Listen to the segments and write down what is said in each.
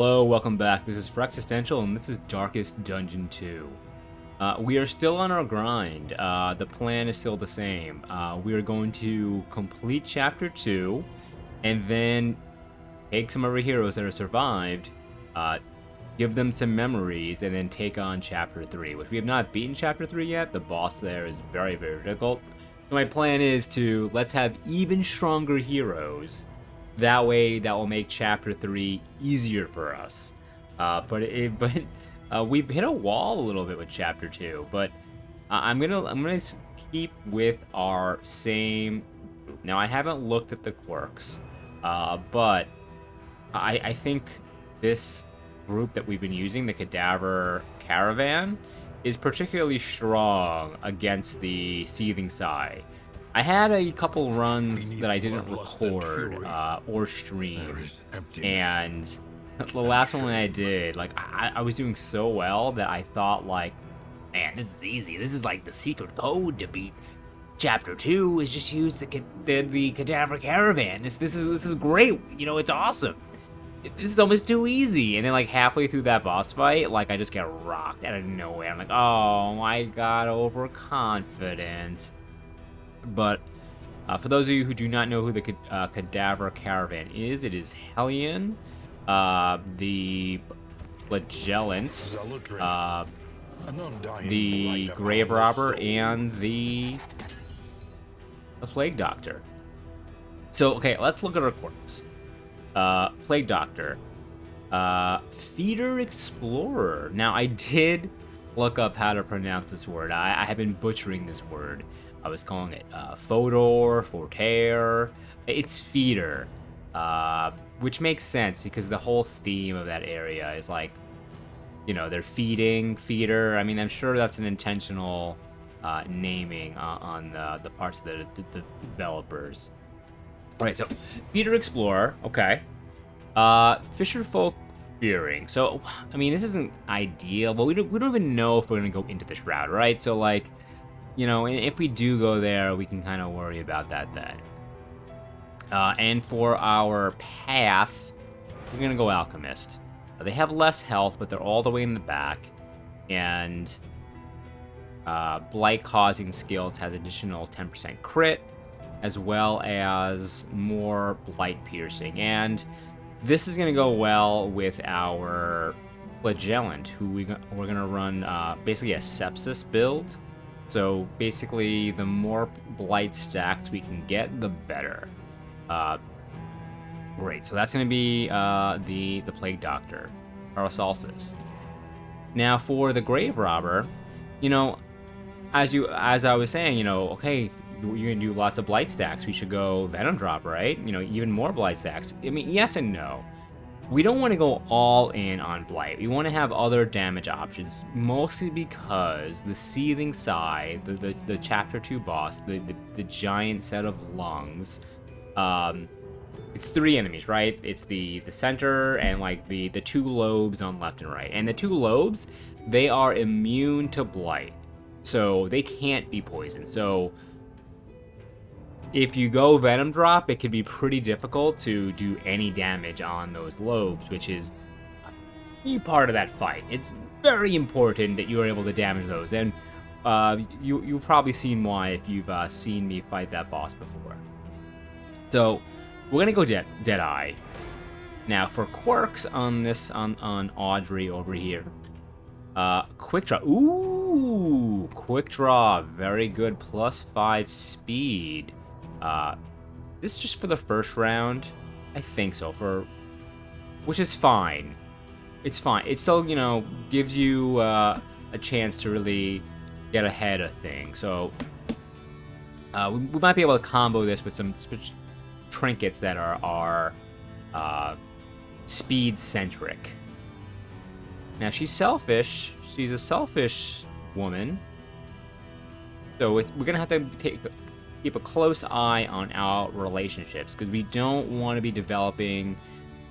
Hello, welcome back. This is for Existential, and this is Darkest Dungeon 2. We are still on our grind. The plan is still the same. We are going to complete Chapter 2, and then take some of our heroes that have survived, give them some memories, and then take on Chapter 3, which we have not beaten Chapter 3 yet. The boss there is very, very difficult. So my plan is to let's have even stronger heroes. That way, that will make Chapter 3 easier for us. But we've hit a wall a little bit with Chapter 2. But I'm gonna keep with our same group. Now, I haven't looked at the quirks, but I think this group that we've been using, the Cadaver Caravan, is particularly strong against the Seething Sigh. I had a couple runs that I didn't record or stream, and the last one I did, like, I was doing so well that I thought, like, man, this is easy. This is like the secret code to beat Chapter 2 is just use the Cadaver Caravan. This is great. You know, it's awesome. This is almost too easy. And then, like, halfway through that boss fight, like, I just get rocked out of nowhere. I'm like, oh, I got overconfident. But for those of you who do not know who the Cadaver Caravan is, it is Hellion, the Flagellant, the Grave Robber, and the Plague Doctor. So, okay, let's look at our quirks. Plague Doctor, Feeder Explorer. Now, I did look up how to pronounce this word. I have been butchering this word. I was calling it Fodor, Forter. It's Feeder, which makes sense because the whole theme of that area is like, you know, they're feeder. I mean, I'm sure that's an intentional naming on the parts of the developers. All right, so Feeder Explorer, okay. Fisherfolk Fearing. So, I mean, this isn't ideal, but we don't even know if we're gonna go into this route, right? So, like, you know, if we do go there, we can kind of worry about that then. And for our path, we're going to go Alchemist. They have less health, but they're all the way in the back. And Blight Causing Skills has additional 10% crit, as well as more Blight Piercing. And this is going to go well with our Flagellant, who we're going to run basically a Sepsis build. So basically, the more blight stacks we can get, the better. Great. So that's going to be the Plague Doctor, Paracelsus. Now for the Grave Robber, you know, as I was saying, you know, okay, you're gonna do lots of blight stacks. We should go Venom Drop, right? You know, even more blight stacks. I mean, yes and no. We don't want to go all in on Blight. We want to have other damage options, mostly because the Seething Sigh, the Chapter 2 boss, the giant set of lungs, it's 3 enemies, right? It's the center and, like, the 2 lobes on left and right. And the 2 lobes, they are immune to Blight, so they can't be poisoned. So if you go Venom Drop, it could be pretty difficult to do any damage on those lobes, which is a key part of that fight. It's very important that you are able to damage those, and you've probably seen why if you've seen me fight that boss before. So we're gonna go Deadeye. Now for quirks on this on Audrey over here, Quick Draw. Ooh, Quick Draw, very good. +5 speed. This is just for the first round, I think so, which is fine. It's fine. It still, you know, gives you a chance to really get ahead of things. So we might be able to combo this with some trinkets that are speed centric. Now she's selfish. She's a selfish woman. So we're gonna have to keep a close eye on our relationships, because we don't want to be developing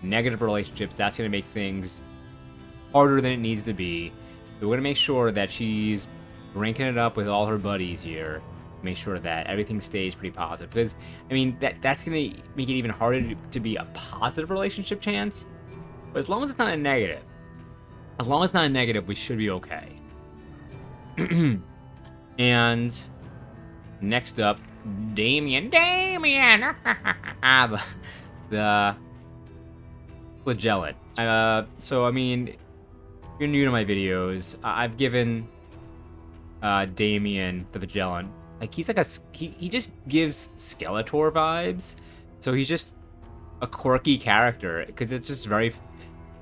negative relationships. That's going to make things harder than it needs to be. So we're going to make sure that she's ranking it up with all her buddies here. Make sure that everything stays pretty positive. Because, I mean, that's going to make it even harder to be a positive relationship chance. But as long as it's not a negative, we should be okay. And next up, Damien, the flagellant. So I mean, if you're new to my videos, I've given Damien the flagellant. Like he's like he just gives Skeletor vibes. So he's just a quirky character because it's just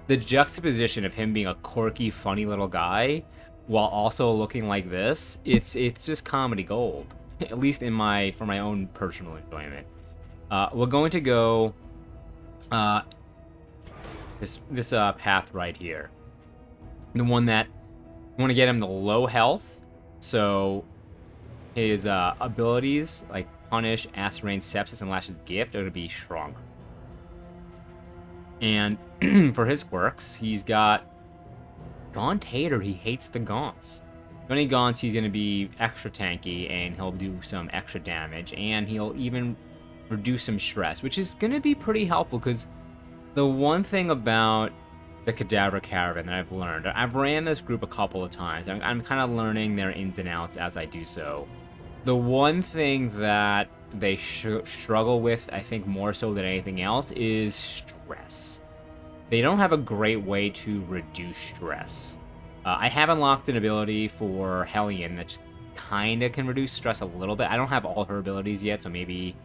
the juxtaposition of him being a quirky, funny little guy while also looking like this. It's just comedy gold, at least for my own personal enjoyment. We're going to go this path right here, the one that you want to get him the low health, so his abilities like Punish, Acid Rain, Sepsis, and Lash's Gift are going to be stronger. And for his quirks, he's got Gaunt Hater. He hates the Gaunts. When he Gaunts, he's going to be extra tanky, and he'll do some extra damage, and he'll even reduce some stress, which is going to be pretty helpful, because the one thing about the Cadaver Caravan that I've learned, I've ran this group a couple of times. I'm kind of learning their ins and outs as I do so. The one thing that they struggle with, I think more so than anything else, is stress. They don't have a great way to reduce stress. I have unlocked an ability for Hellion that kind of can reduce stress a little bit. I don't have all her abilities yet, so maybe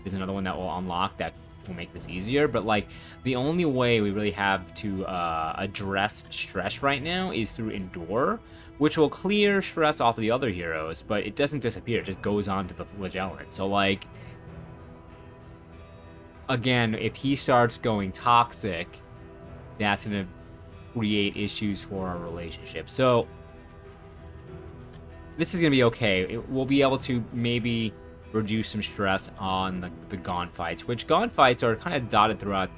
there's another one that will unlock that will make this easier. But like, the only way we really have to address stress right now is through Endure, which will clear stress off of the other heroes, but it doesn't disappear. It just goes on to the flagellant. So like, again, if he starts going toxic, that's going to create issues for our relationship. So this is going to be okay. We'll be able to maybe reduce some stress on the Gaunt fights, which Gaunt fights are kind of dotted throughout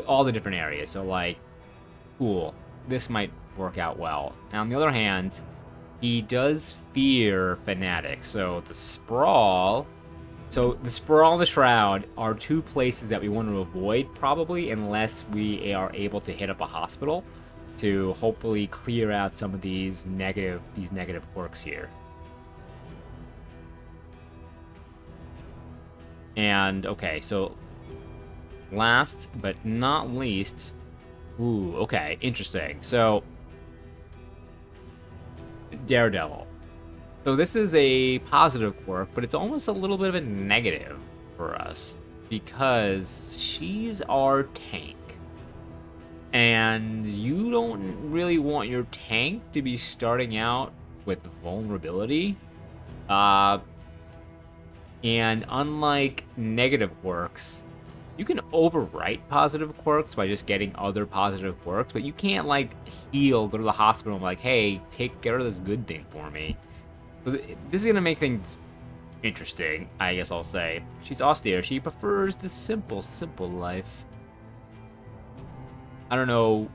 all the different areas. So like, cool, this might work out well. Now on the other hand, he does fear Fanatics. So the Sprawl and the Shroud are two places that we want to avoid, probably, unless we are able to hit up a hospital to hopefully clear out some of these negative quirks here. And okay, so last but not least, ooh, okay, interesting. So Daredevil. So this is a positive quirk, but it's almost a little bit of a negative for us because she's our tank. And you don't really want your tank to be starting out with vulnerability. And unlike negative quirks, you can overwrite positive quirks by just getting other positive quirks, but you can't like heal, go to the hospital and be like, hey, get rid of this good thing for me. So this is gonna make things interesting, I guess I'll say. She's austere. She prefers the simple life. I don't know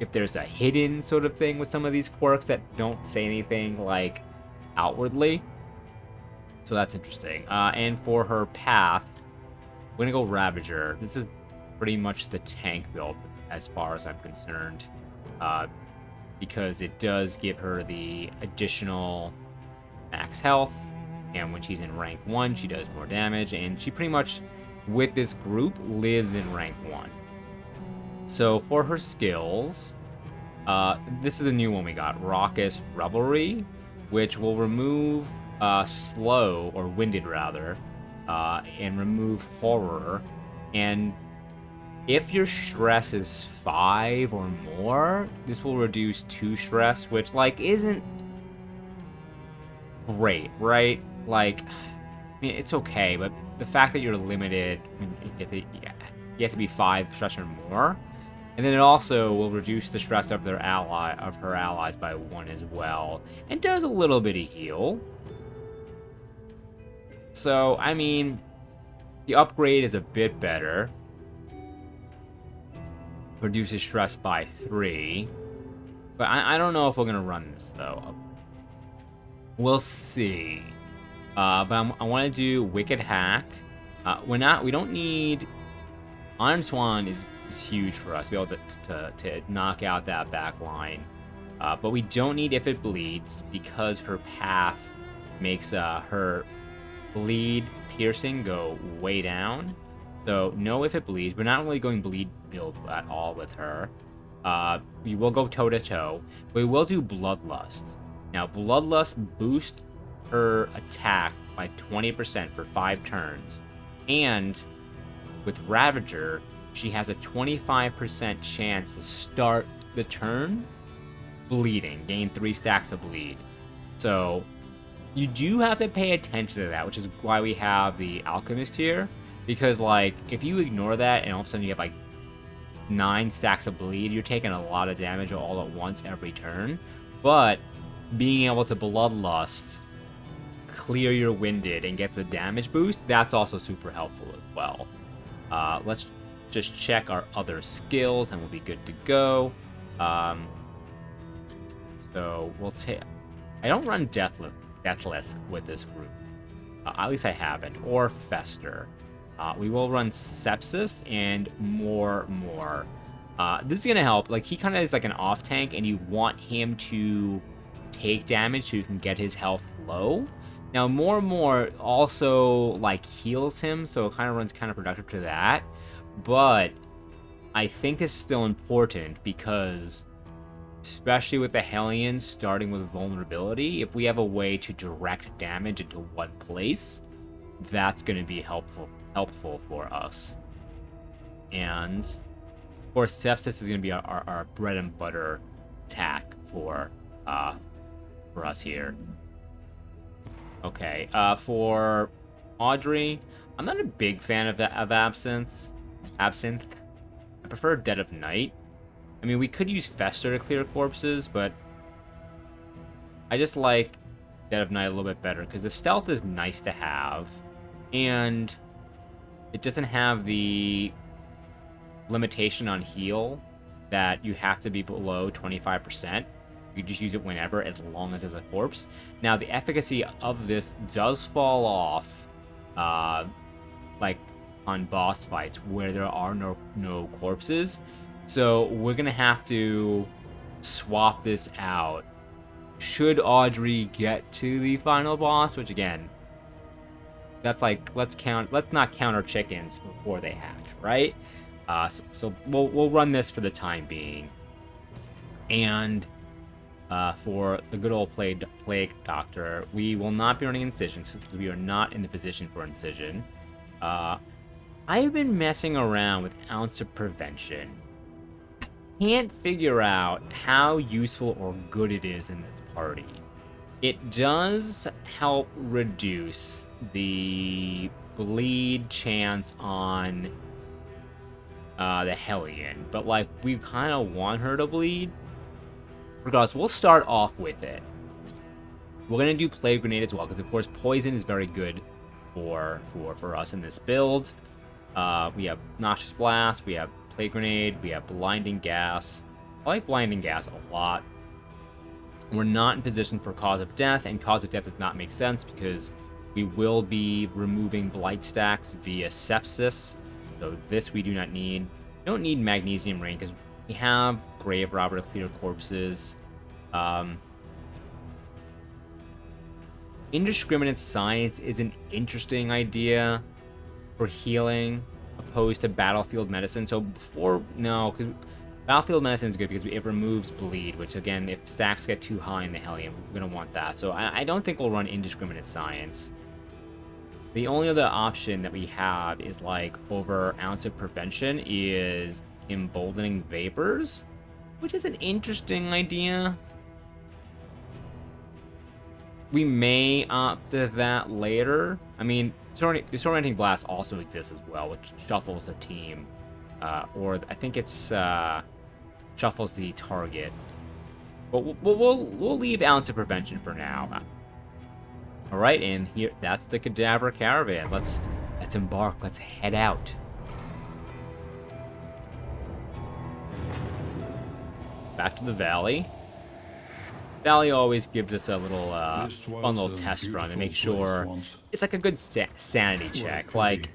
if there's a hidden sort of thing with some of these quirks that don't say anything like outwardly. So that's interesting. And for her path, we're gonna go Ravager. This is pretty much the tank build as far as I'm concerned, because it does give her the additional max health, and when she's in rank 1, she does more damage, and she pretty much, with this group, lives in rank 1. So for her skills, this is a new one we got, Raucous Revelry, which will remove slow, or winded rather, and remove horror. And if your stress is 5 or more, this will reduce 2 stress, which like isn't great, right? Like, I mean, it's okay, but the fact that you're limited, you have to be 5 stress or more. And then it also will reduce the stress of her allies by 1 as well, and does a little bit of heal. So, I mean, the upgrade is a bit better. Reduces stress by 3. But I don't know if we're gonna run this though. We'll see. But I want to do Wicked Hack. We don't need. Iron Swan is is huge for us to be able to knock out that back line. But we don't need if it bleeds because her path makes her bleed piercing go way down. So no if it bleeds. We're not really going bleed build at all with her. We will go toe to toe. We will do bloodlust. Now bloodlust boosts her attack by 20% for 5 turns, and with Ravager, she has a 25% chance to start the turn bleeding, gain 3 stacks of bleed. So you do have to pay attention to that, which is why we have the Alchemist here, because like if you ignore that and all of a sudden you have like 9 stacks of bleed, you're taking a lot of damage all at once every turn. But being able to bloodlust, clear your winded, and get the damage boost, that's also super helpful as well. Let's just check our other skills and we'll be good to go. So we'll take... I don't run Deathless with this group. At least I haven't. Or Fester. We will run Sepsis and more. This is going to help. Like, he kind of is like an off tank, and you want him to take damage so you can get his health low. Now, more also, like, heals him, so it kind of runs counterproductive to that. But I think it's still important because, especially with the Hellions starting with vulnerability, if we have a way to direct damage into one place, that's going to be helpful for us. And, of course, Sepsis is going to be our bread and butter attack for us here. Okay, for Audrey, I'm not a big fan of Absinthe. I prefer Dead of Night. I mean, we could use Fester to clear corpses, but I just like Dead of Night a little bit better because the stealth is nice to have, and it doesn't have the limitation on heal that you have to be below 25%. You just use it whenever, as long as there's a corpse. Now, the efficacy of this does fall off, like on boss fights where there are no corpses. So we're gonna have to swap this out. Should Audrey get to the final boss, which again, that's like let's not count our chickens before they hatch, right? So we'll run this for the time being, and. For the good old Plague Doctor, we will not be running Incision, because we are not in the position for Incision. I've been messing around with Ounce of Prevention. I can't figure out how useful or good it is in this party. It does help reduce the bleed chance on the Hellion, but like we kind of want her to bleed. Regardless, we'll start off with it. We're gonna do Plague Grenade as well, because of course Poison is very good for us in this build. We have Noxious Blast, we have Plague Grenade, we have Blinding Gas. I like Blinding Gas a lot. We're not in position for Cause of Death, and Cause of Death does not make sense because we will be removing Blight stacks via Sepsis. So this we do not need. We don't need Magnesium Rain because we have Grave Robber to clear corpses. Indiscriminate Science is an interesting idea for healing, opposed to Battlefield Medicine. So because Battlefield Medicine is good because it removes bleed, which again, if stacks get too high in the Hellion, we're going to want that. So I don't think we'll run Indiscriminate Science. The only other option that we have is like over Ounce of Prevention is Emboldening Vapors, which is an interesting idea. We may opt to that later. I mean, Disorienting Blast also exists as well, which shuffles the team, or I think it's shuffles the target. But we'll leave Ounce of Prevention for now. All right, and here that's the Cadaver Caravan. Let's embark. Let's head out. Back to the valley. Valley always gives us a little fun little test run to make sure it's like a good sanity check. Like,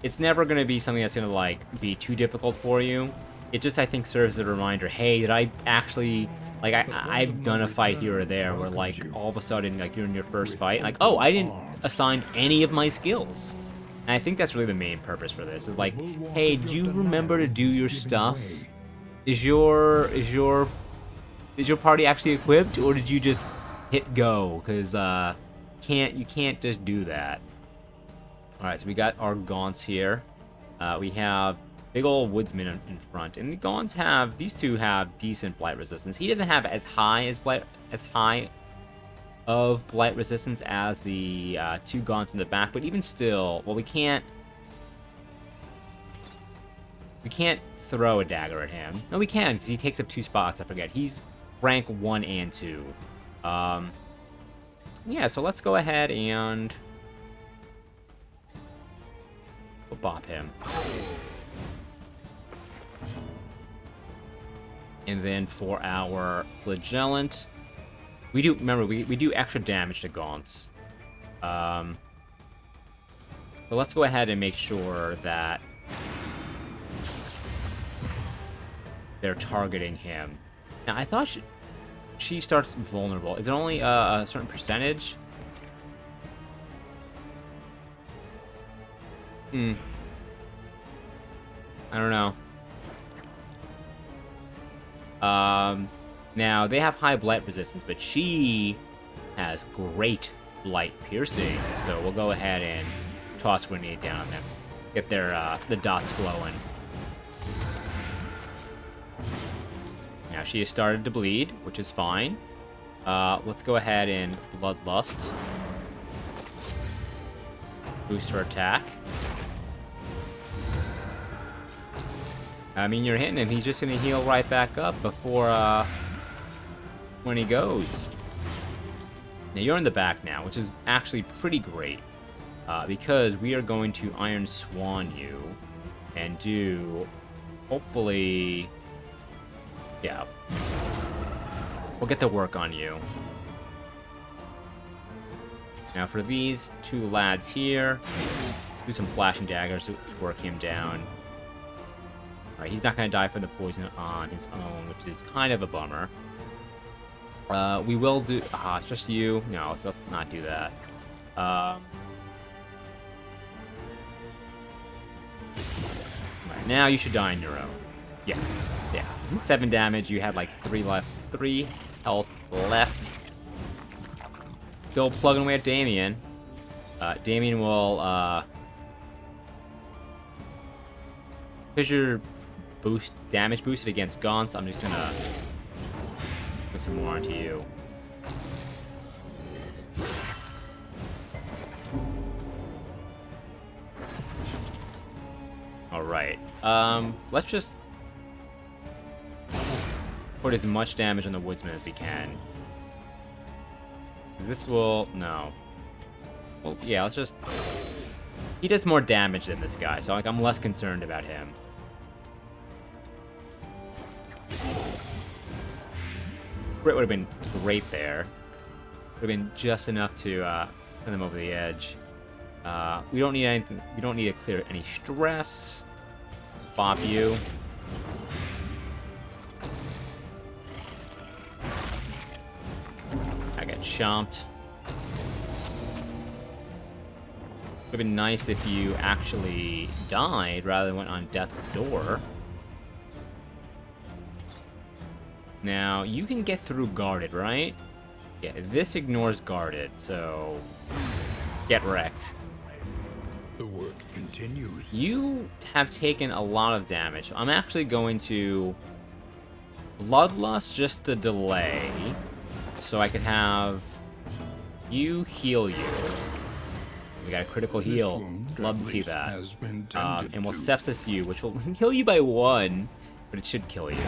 It's never going to be something that's going to, like, be too difficult for you. It just, I think, serves as a reminder, hey, did I actually... Like, I've done a fight here or there where, like, all of a sudden, like, you're in your first fight, like, oh, I didn't assign any of my skills. And I think that's really the main purpose for this, is like, hey, do you remember to do your stuff? Is your party actually equipped, or did you just hit go? Because, you can't just do that. Alright, so we got our gaunts here. We have big old woodsman in front, and the gaunts have, these two have decent blight resistance. He doesn't have as high of blight resistance as the two gaunts in the back, but even still, well, we can't throw a dagger at him. No, we can, because he takes up 2 spots. I forget. He's rank 1 and 2. Yeah, so let's go ahead and we'll bop him. And then for our flagellant, we do, remember, we do extra damage to gaunts. But let's go ahead and make sure that they're targeting him. Now, I thought she starts vulnerable. Is it only a certain percentage? I don't know. Now, they have high blight resistance, but she has great blight piercing. So we'll go ahead and toss a grenade down on them. Get their, the dots glowing. Now, she has started to bleed, which is fine. Let's go ahead and Bloodlust. Boost her attack. I mean, you're hitting him. He's just going to heal right back up before, when he goes. Now, you're in the back now, which is actually pretty great. Because we are going to Iron Swan you and do, hopefully... Yeah. We'll get to work on you. Now, for these 2 lads here, do some flashing daggers to work him down. Alright, he's not going to die from the poison on his own, which is kind of a bummer. We will do... it's just you. No, so let's not do that. Right, now you should die on your own. Yeah. 7 damage. You had like 3 health left. Still plugging away at Damien. Damien will... Because you're damage boosted against gaunts, I'm just gonna put some more onto you. Alright. Let's just put as much damage on the woodsman as we can. This will... No. Well, yeah, let's just... He does more damage than this guy, so like I'm less concerned about him. Crit would have been great there. Would have been just enough to send them over the edge. We don't need anything. We don't need to clear any stress. Bop you. I got chomped. Would have been nice if you actually died rather than went on death's door. Now, you can get through guarded, right? Yeah, this ignores guarded, so get wrecked. The work continues. You have taken a lot of damage. I'm actually going to Bloodlust just to delay, so I can have you heal you. We got a critical heal. Love to see that. And we'll sepsis you, which will kill you by 1, but it should kill you.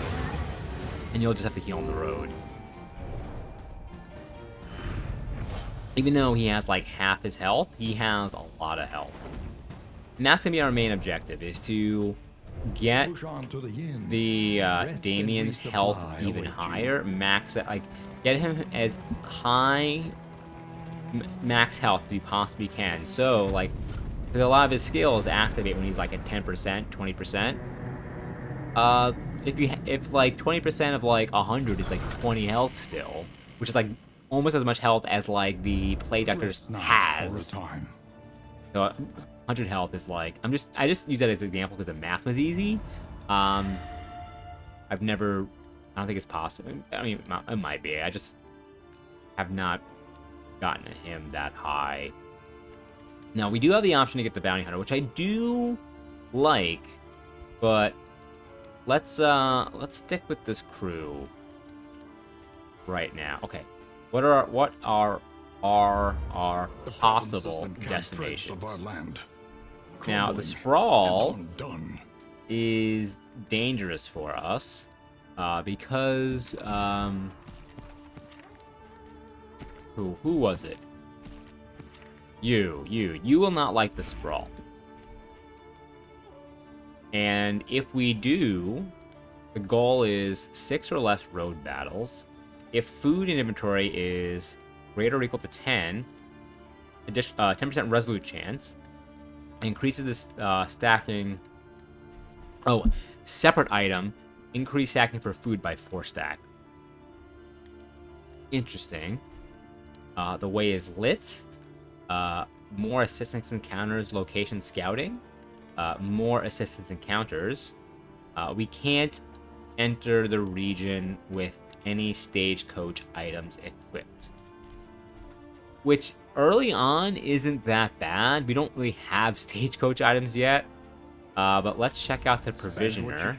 And you'll just have to heal on the road. Even though he has like half his health, he has a lot of health. And that's gonna be our main objective, is to get the Damien's health even higher, max it, like get him as high max health as we possibly can. So like Because a lot of his skills activate when he's like at 10%, 20%. If like 20% of like 100 is like 20 health still, which is like almost as much health as like the Plague Doctor's Rest now has. for a time. So 100 health is like I just use that as an example because the math was easy. I don't think it's possible. I mean, it might be. I just have not gotten him that high. Now we do have the option to get the bounty hunter, which I do like, but let's stick with this crew right now. Okay, what are our possible destinations? Of our land. Now the sprawl is dangerous for us because who was it? You will not like the sprawl. And if we do, the goal is 6 or less road battles. If food in inventory is greater or equal to 10, 10% resolute chance, increases this stacking. Oh, separate item, increase stacking for food by 4 stack. Interesting. The way is lit. More assistance encounters, location scouting. More assistance encounters. We can't enter the region with any stagecoach items equipped. Which early on isn't that bad. We don't really have stagecoach items yet. But let's check out the provisioner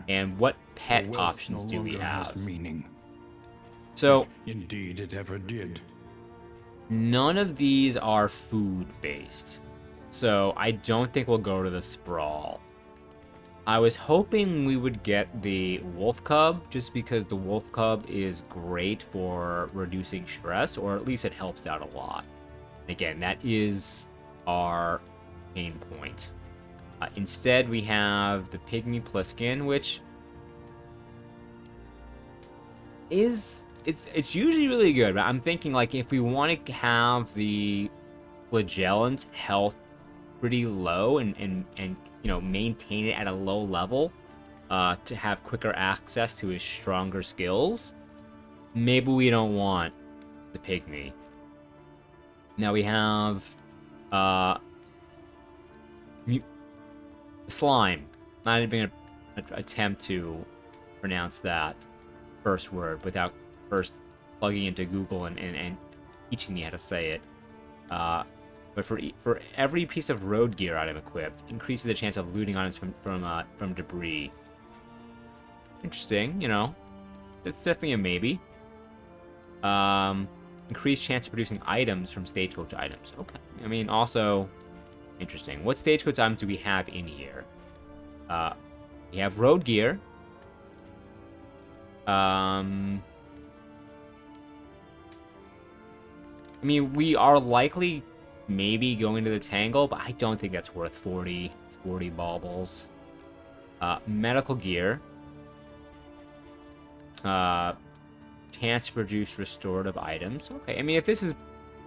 and what pet options do we have. So indeed it ever did. None of these are food based. So I don't think we'll go to the sprawl. I was hoping we would get the wolf cub just because the wolf cub is great for reducing stress, or at least it helps out a lot. Again, that is our pain point. Instead, we have the pygmy pliskin, which is it's usually really good. But I'm thinking like if we want to have the flagellant's health pretty low and you know maintain it at a low level to have quicker access to his stronger skills, maybe we don't want the pygmy. Now we have slime. Not even gonna attempt to pronounce that first word without first plugging into Google and teaching me how to say it. But for every piece of road gear item equipped, increases the chance of looting items from debris. Interesting, you know. It's definitely a maybe. Increased chance of producing items from stagecoach items. Okay. I mean, also interesting. What stagecoach items do we have in here? We have road gear. I mean, we are likely maybe going to the Tangle, but I don't think that's worth 40 baubles. Medical gear. Chance to produce restorative items. Okay, I mean, if this is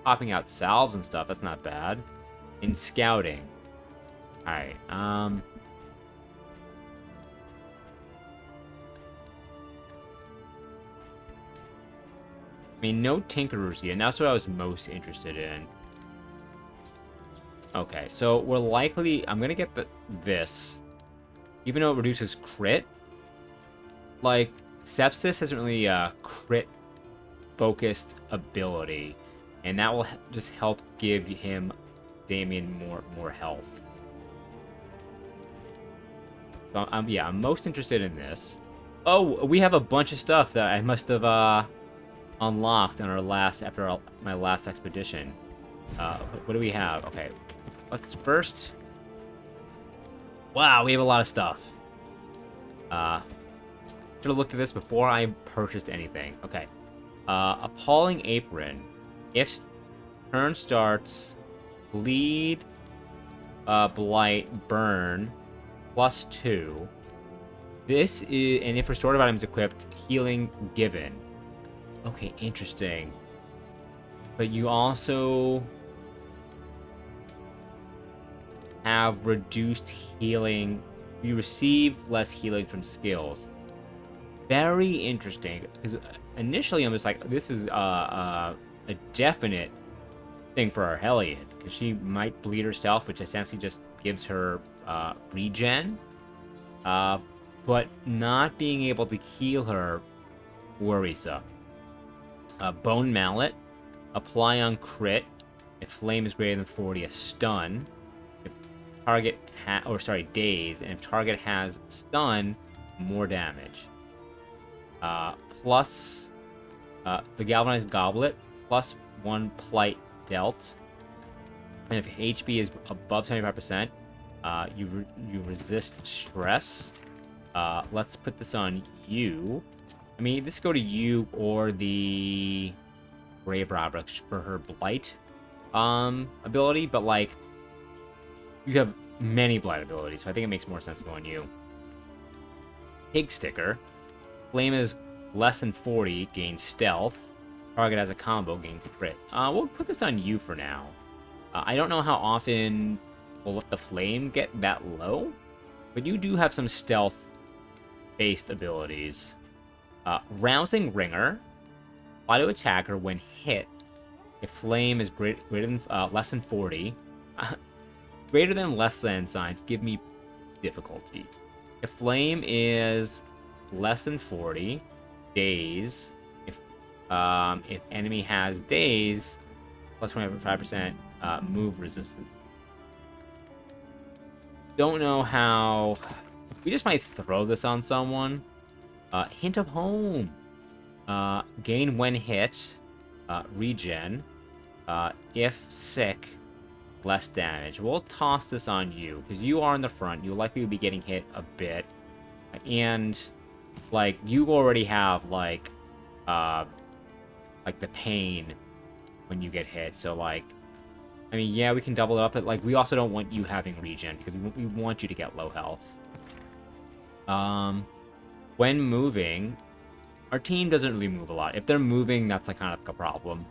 popping out salves and stuff, that's not bad. In scouting. Alright, I mean, no tinkerers yet, and that's what I was most interested in. Okay, so we're likely... I'm gonna get this. Even though it reduces crit. Like, Sepsis isn't really a crit-focused ability. And that will just help give him, Damien, more health. So, yeah, I'm most interested in this. Oh, we have a bunch of stuff that I must have, unlocked on after my last expedition. What do we have? Okay, let's first. Wow, we have a lot of stuff. Should have looked at this before I purchased anything. Okay, appalling apron. If turn starts, bleed, blight, burn, +2. This is, and if restorative items equipped, healing given. Okay, interesting. But you also... have reduced healing. You receive less healing from skills. Very interesting, because initially I'm just like, this is a definite thing for our Hellion, because she might bleed herself, which essentially just gives her regen. But not being able to heal her, worrisome. Bone Mallet. Apply on crit. If flame is greater than 40, a stun. If target daze, and if target has stun, more damage. Plus the galvanized goblet, plus 1 plight dealt. And if HP is above 75%, you resist stress. Let's put this on you. I mean, this go to you or the Brave Robber for her blight ability, but like you have many blight abilities, so I think it makes more sense to go on you. Pig Sticker. Flame is less than 40, gains stealth. Target has a combo, gain crit. We'll put this on you for now. I don't know how often will let the flame get that low, but you do have some stealth-based abilities. Rousing Ringer. Apply to attacker when hit. If flame is greater than less than 40, greater than less than signs give me difficulty. If flame is less than 40, daze. If enemy has daze, plus 25% move resistance. Don't know how. We just might throw this on someone. Hint of Home. Gain when hit. Regen. If sick, less damage. We'll toss this on you, because you are in the front. You'll likely be getting hit a bit. And, like, you already have, like the pain when you get hit. So, like, I mean, yeah, we can double it up, but, like, we also don't want you having regen, because we want you to get low health. When moving, our team doesn't really move a lot. If they're moving, that's, like, kind of like a problem.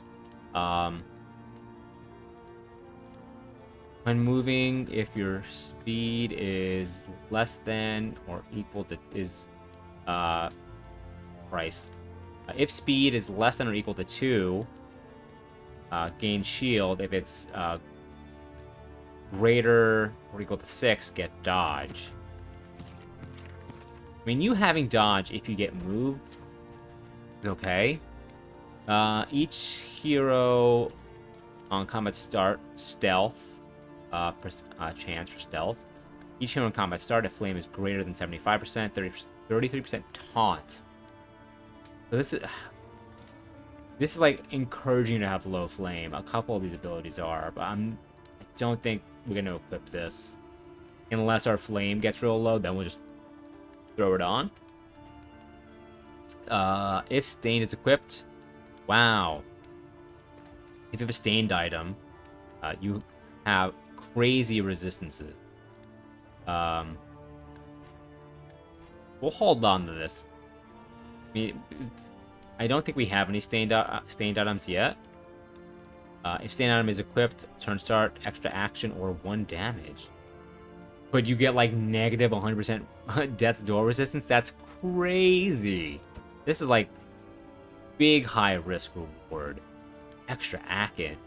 When moving, if your speed is less than or equal to price. If speed is less than or equal to 2, gain shield. If it's greater or equal to 6, get dodge. I mean, you having dodge if you get moved is okay. Each hero on combat start, stealth, chance for stealth. Each hero on combat start, if flame is greater than 75%, 33% taunt. So this is like encouraging you to have low flame. A couple of these abilities are, but I don't think we're gonna equip this unless our flame gets real low. Then we'll just throw it on. If Stain is equipped, wow. If you have a stained item, you have crazy resistances. We'll hold on to this. I mean, I don't think we have any stained items yet. If stained item is equipped, turn start, extra action, or 1 damage. But you get like negative 100% death's door resistance? That's crazy. This is like big high risk reward. Extra action,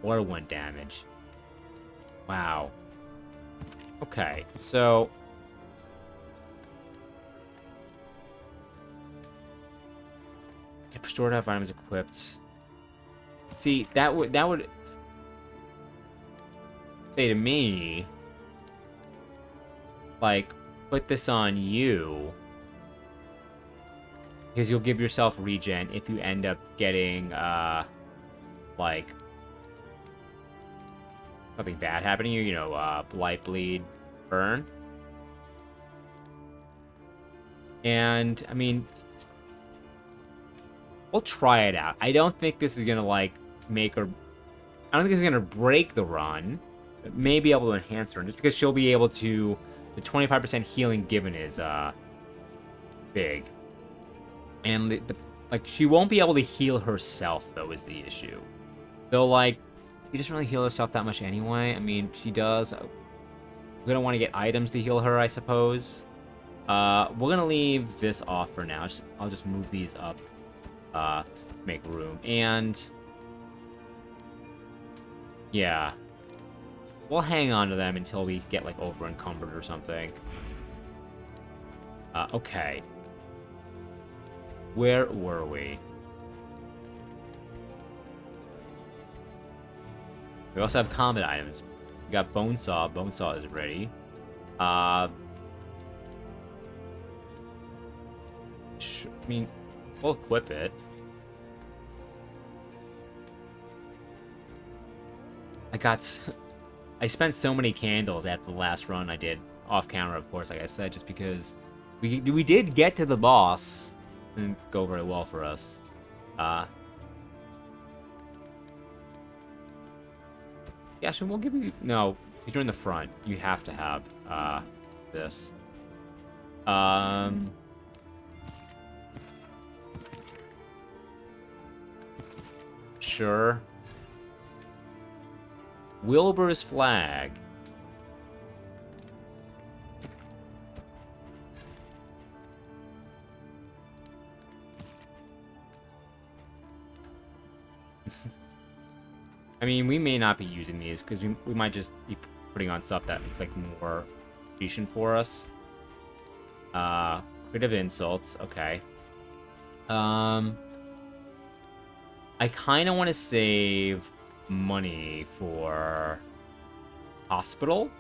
or 1 damage. Wow. Okay, so if restored health item is equipped. See, that would say to me, like, put this on you, because you'll give yourself regen if you end up getting like something bad happening to you, blight, bleed, burn. And I mean, we'll try it out. I don't think this is gonna like I don't think this is gonna break the run. But may be able to enhance the run, just because she'll be able to. The 25% healing given is big, and like she won't be able to heal herself though is the issue. So like, she doesn't really heal herself that much anyway. I mean, she does. We're gonna want to get items to heal her, I suppose. We're gonna leave this off for now. I'll just move these up to make room. And yeah, we'll hang on to them until we get like over encumbered or something. Okay. Where were we? We also have combat items. We got bone saw. Bone saw is ready. I mean, we'll equip it. I spent so many candles after the last run I did off camera, of course, like I said, just because we did get to the boss. Didn't go very well for us. Yeah, actually, we'll give you... No, because you're in the front. You have to have this. Sure. Wilbur's flag. I mean, we may not be using these because we might just be putting on stuff that's like more decent for us. Bit of insults, okay. I kind of want to save money for hospital,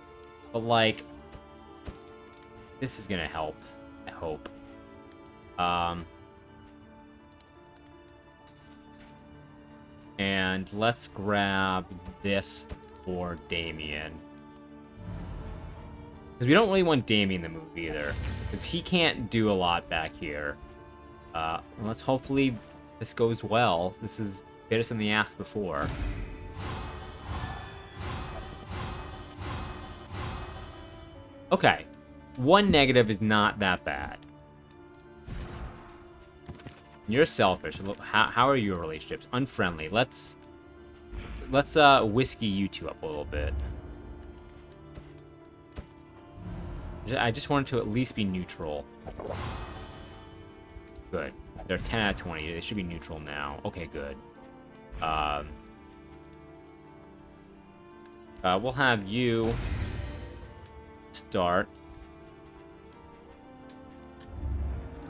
but like this is gonna help, I hope. And let's grab this for Damien. Because we don't really want Damien in the move either. Because he can't do a lot back here. Let's hopefully this goes well. This has bit us in the ass before. Okay. One negative is not that bad. You're selfish. How are your relationships? Unfriendly. Let's whiskey you two up a little bit. I just wanted to at least be neutral. Good. They're 10 out of 20. They should be neutral now. Okay, good. We'll have you start.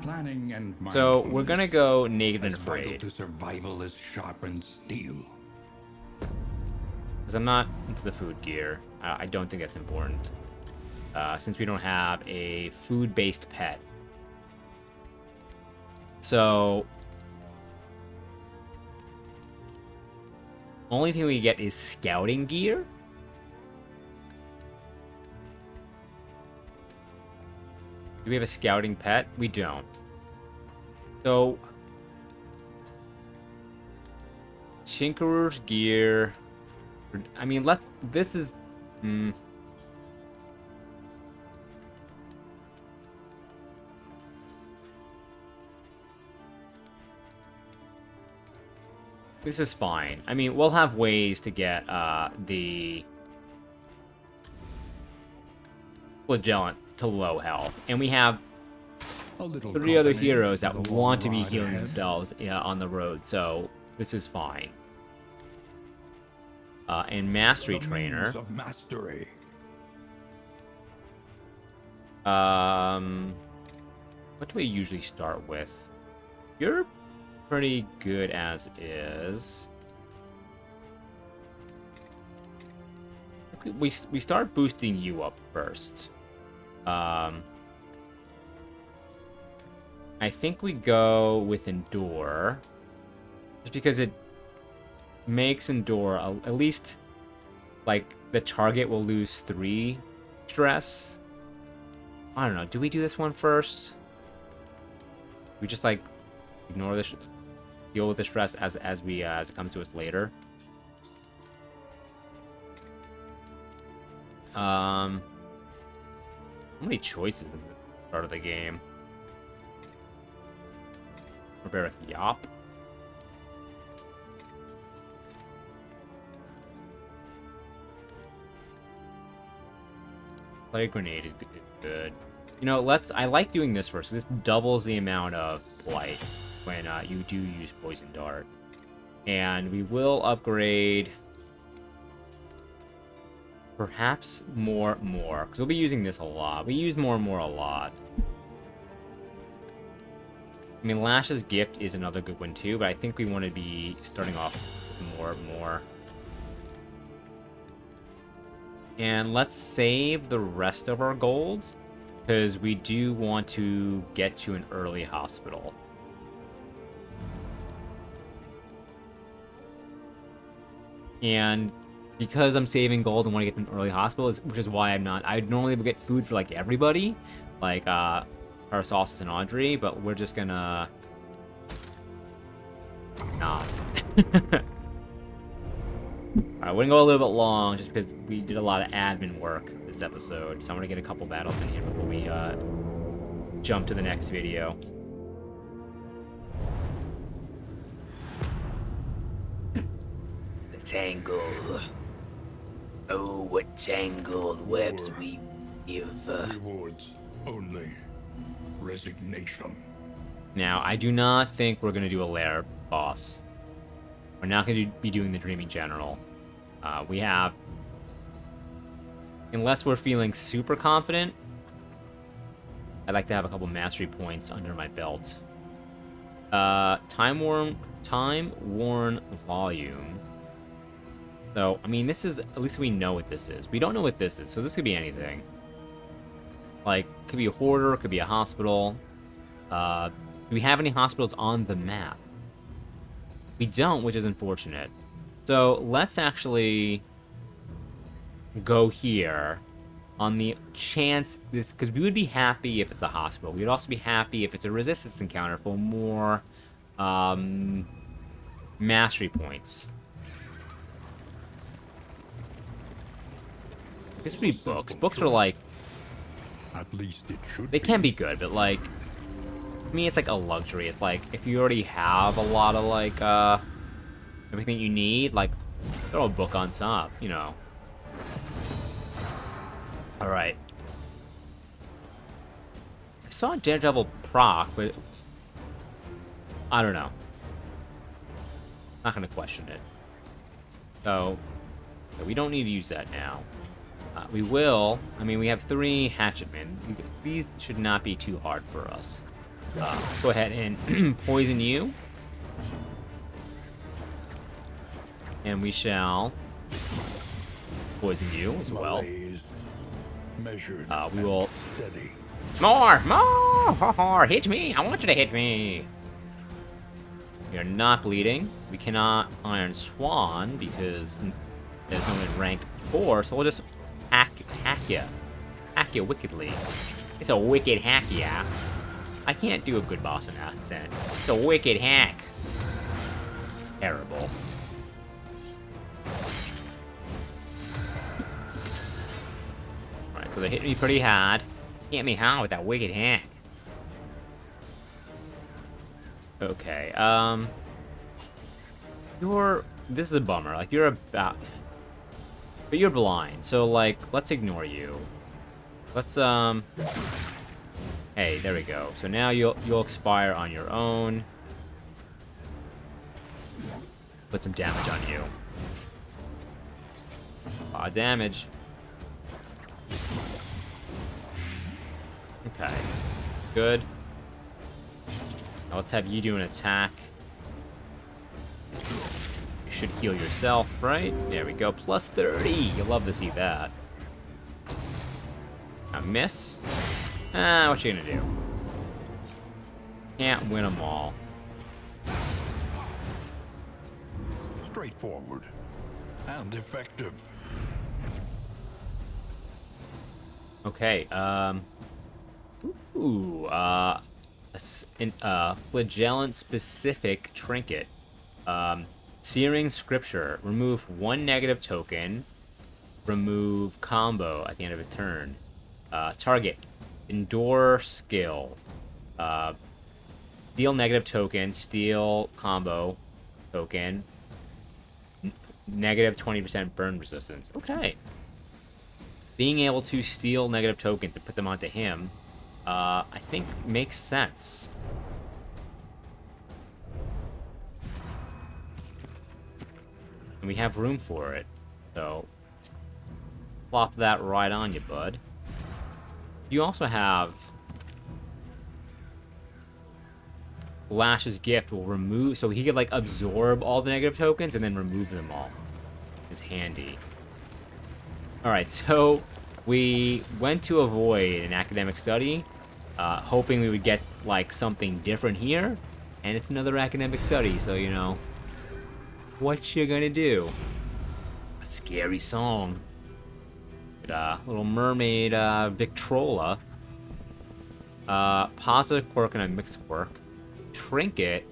Planning and So we're gonna go naked and as vital afraid. to survival as sharpened steel. Because I'm not into the food gear. I don't think that's important. Since we don't have a food-based pet. So only thing we get is scouting gear. Do we have a scouting pet? We don't. So Tinkerer's gear. I mean, this is... This is fine. I mean, we'll have ways to get the Flagellant to low health. And we have 3 other heroes that want to be healing themselves on the road, so this is fine. And Mastery Trainer. Of mastery. What do we usually start with? You're pretty good as is. We start boosting you up first. I think we go with Endure. Just because it makes Endure at least, like, the target will lose 3 stress. I don't know. Do we do this one first? We just, like, ignore this, deal with the stress as it comes to us later. How many choices in the start of the game? Barbaric Yop. Plague grenade is good. You know, I like doing this first. This doubles the amount of blight when you do use poison dart. And we will upgrade perhaps more, because we'll be using this a lot. We use more a lot. I mean, Lash's gift is another good one too, but I think we want to be starting off with more. And let's save the rest of our golds, because we do want to get to an early hospital. And because I'm saving gold and want to get to an early hospital, which is why I'd normally get food for like everybody, like Paracelsus and Audrey, but we're just gonna not. Alright, we're gonna go a little bit long just because we did a lot of admin work this episode, so I'm gonna get a couple battles in here before we jump to the next video. Tangle. Oh, what tangled webs we give. Rewards only. Resignation. Now, I do not think we're going to do a lair boss. We're not going to be doing the Dreaming General. We have... Unless we're feeling super confident, I'd like to have a couple mastery points under my belt. Time-worn volumes. So, I mean, this is... At least we know what this is. We don't know what this is, so this could be anything. Like, could be a hoarder, could be a hospital. Do we have any hospitals on the map? We don't, which is unfortunate. So, let's actually go here on the chance this... Because we would be happy if it's a hospital. We would also be happy if it's a resistance encounter for more mastery points. This would be books. Books are like... At least it should They can be good, but like... To me, it's like a luxury. It's like, if you already have a lot of like, everything you need, like, throw a book on top, you know. Alright. I saw Daredevil proc, but... I don't know. Not gonna question it. So, we don't need to use that now. We will. I mean, we have 3 hatchetmen. These should not be too hard for us. Let's go ahead and poison you. And we shall poison you as well. Measured We will... steady. More! Hit me! I want you to hit me! We are not bleeding. We cannot Iron Swan because there's only rank 4, so we'll just hack ya. Hack ya wickedly. It's a wicked hack ya. I can't do a good Boston accent. It's a wicked hack. Terrible. Alright, so they hit me pretty hard. Hit me hard with that wicked hack. Okay, this is a bummer. Like, you're about... But you're blind, so, like, let's ignore you. Let's, Hey, there we go. So now you'll expire on your own. Put some damage on you. A lot of damage. Okay. Good. Now let's have you do an attack. You should heal yourself, right? There we go. Plus 30. You'll love to see that. Now miss. What you gonna do? Can't win them all. Straightforward and effective. Okay, flagellant specific trinket. Searing scripture. Remove 1 negative token. Remove combo at the end of a turn. Target. Endure skill. Steal negative token. Steal combo token. Negative 20% burn resistance. Okay. being able to steal negative tokens and put them onto him, I think makes sense. And we have room for it, so plop that right on you, bud. You also have Lash's gift will remove, so he could like absorb all the negative tokens and then remove them all. Is handy. Alright, so we went to avoid an academic study, hoping we would get like something different here, and it's another academic study, so you know, what you gonna do? A scary song. Little mermaid Victrola. Positive quirk and a mixed quirk. Trinket.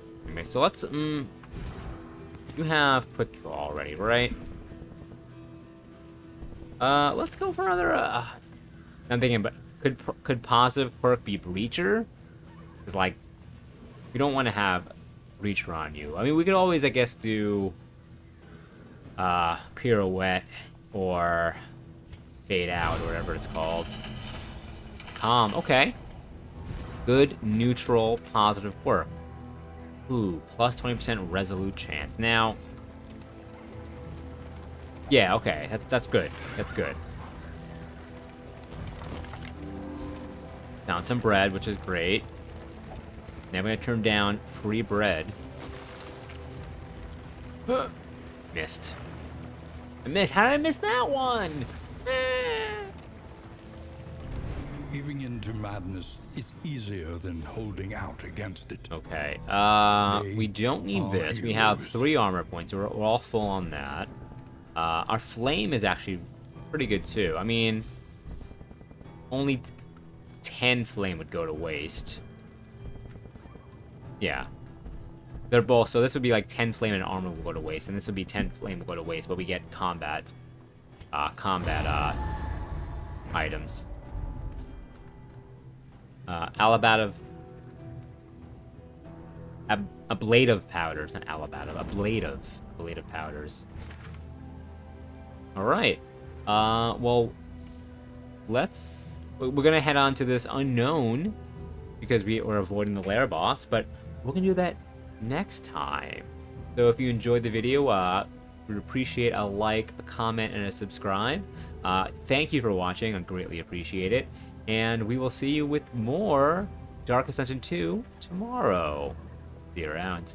So let's you have quick draw already, right? Let's go for another I'm thinking, but could positive quirk be breacher? Because like we don't want to have breacher on you. I mean, we could always, I guess, do pirouette or fade out or whatever it's called. Calm, okay. Good, neutral, positive quirk. Ooh, plus 20% resolute chance. Now, yeah, okay, that's good. That's good. Found some bread, which is great. Now I'm gonna turn down free bread. Missed. I missed. How did I miss that one? Giving in to madness is easier than holding out against it. Okay. We don't need this. We have 3 armor points. We're all full on that. Our flame is actually pretty good too. I mean, only 10 flame would go to waste. Yeah. They're both, so this would be like 10 flame and armor will go to waste, and this would be 10 flame will go to waste, but we get combat items. Ablative powders, not alabative, ablative powders. Alright. Well, we're gonna head on to this unknown, because we're avoiding the lair boss, but we're gonna do that next time. So if you enjoyed the video, we'd appreciate a like, a comment, and a subscribe. Thank you for watching, I greatly appreciate it. And we will see you with more Dark Ascension 2 tomorrow. See you around.